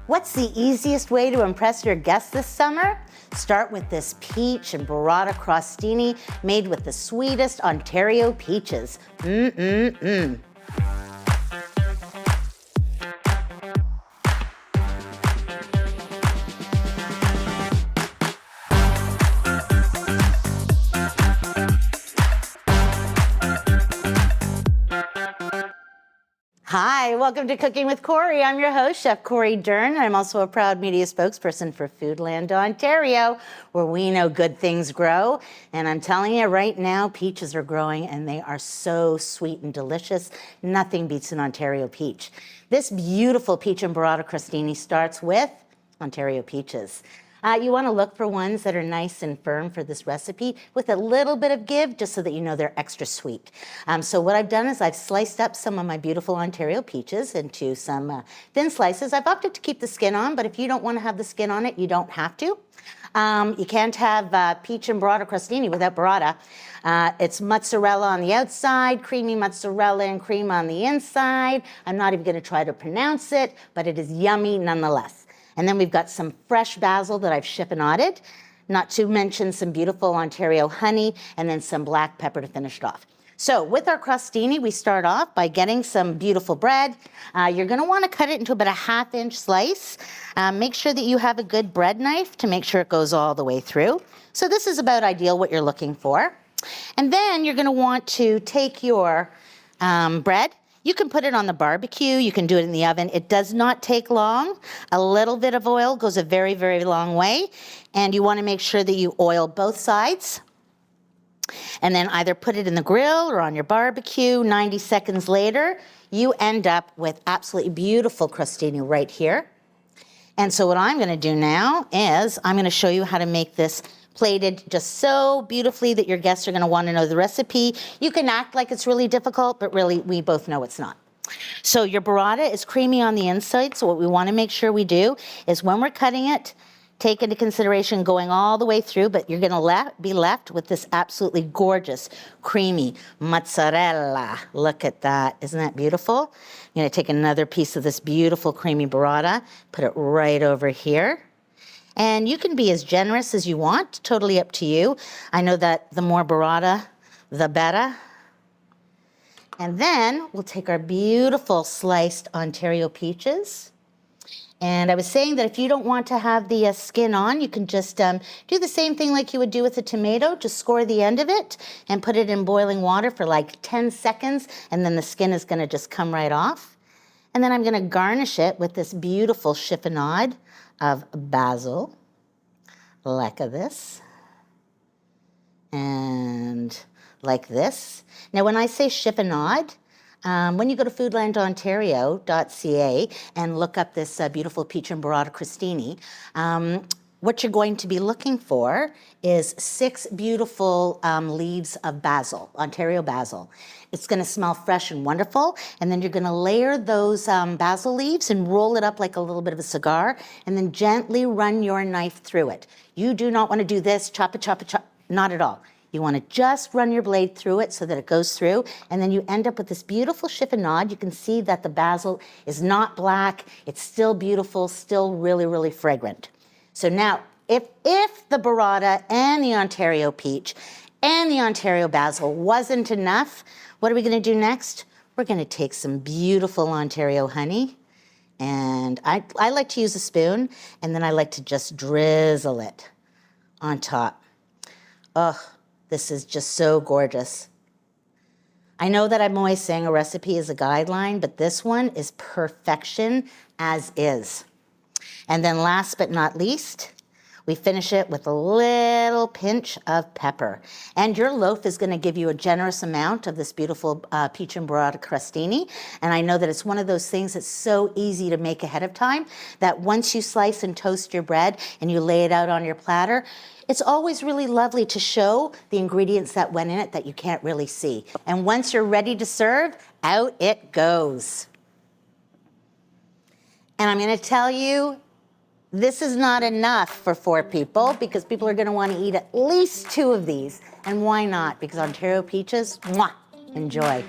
What's the easiest way to impress your guests this summer? Start with this peach and Burrata Crostini made with the sweetest Ontario peaches. Mmm. Hi, welcome to Cooking with Cori. I'm your host, Chef Cori Doern. I'm also a proud media spokesperson for Foodland Ontario, where we know good things grow. And I'm telling you right now, peaches are growing and they are so sweet and delicious. Nothing beats an Ontario peach. This beautiful peach and Burrata Crostini starts with Ontario peaches. You want to look for ones that are nice and firm for this recipe with a little bit of give, just so that you know they're extra sweet. So what I've done is I've sliced up some of my beautiful Ontario peaches into some thin slices. I've opted to keep the skin on, but if you don't want to have the skin on it, you don't have to. You can't have peach and Burrata Crostini without burrata. It's mozzarella on the outside, creamy mozzarella and cream on the inside. I'm not even going to try to pronounce it, but it is yummy nonetheless. And then we've got some fresh basil that I've chiffonaded, not to mention some beautiful Ontario honey, and then some black pepper to finish it off. So with our crostini, we start off by getting some beautiful bread. You're gonna wanna cut it into about a 1/2-inch slice. Make sure that you have a good bread knife to make sure it goes all the way through. So this is about ideal what you're looking for. And then you're gonna want to take your bread. You can put it on the barbecue, you can do it in the oven. It does not take long. A little bit of oil goes a very, very long way. And you wanna make sure that you oil both sides. And then either put it in the grill or on your barbecue. 90 seconds later, you end up with absolutely beautiful crostini right here. And so what I'm gonna do now is I'm gonna show you how to make this plated just so beautifully that your guests are gonna wanna know the recipe. You can act like it's really difficult, but really we both know it's not. So your burrata is creamy on the inside, so what we wanna make sure we do is when we're cutting it, take into consideration going all the way through, but you're gonna be left with this absolutely gorgeous, creamy mozzarella. Look at that, isn't that beautiful? I'm gonna take another piece of this beautiful creamy burrata, put it right over here. And you can be as generous as you want, totally up to you. I know that the more burrata, the better. And then we'll take our beautiful sliced Ontario peaches. And I was saying that if you don't want to have the skin on, you can just do the same thing like you would do with a tomato. Just score the end of it and put it in boiling water for like 10 seconds, and then the skin is gonna just come right off. And then I'm gonna garnish it with this beautiful chiffonade of basil, like this, and like this. Now when I say chiffonade, when you go to foodlandontario.ca and look up this beautiful peach and Burrata Crostini, what you're going to be looking for is 6 beautiful leaves of basil, Ontario basil. It's gonna smell fresh and wonderful, and then you're gonna layer those basil leaves and roll it up like a little bit of a cigar, and then gently run your knife through it. You do not wanna do this, chop it, not at all. You wanna just run your blade through it so that it goes through, and then you end up with this beautiful chiffonade. You can see that the basil is not black, it's still beautiful, still really, really fragrant. So now, if the burrata and the Ontario peach and the Ontario basil wasn't enough, what are we gonna do next? We're gonna take some beautiful Ontario honey, and I like to use a spoon, and then I like to just drizzle it on top. Oh, this is just so gorgeous. I know that I'm always saying a recipe is a guideline, but this one is perfection as is. And then last but not least, we finish it with a little pinch of pepper. And your loaf is gonna give you a generous amount of this beautiful peach and Burrata Crostini. And I know that it's one of those things that's so easy to make ahead of time that once you slice and toast your bread and you lay it out on your platter, it's always really lovely to show the ingredients that went in it that you can't really see. And once you're ready to serve, out it goes. And I'm gonna tell you, this is not enough for 4 people because people are gonna wanna eat at least 2 of these. And why not? Because Ontario peaches, mwah, enjoy.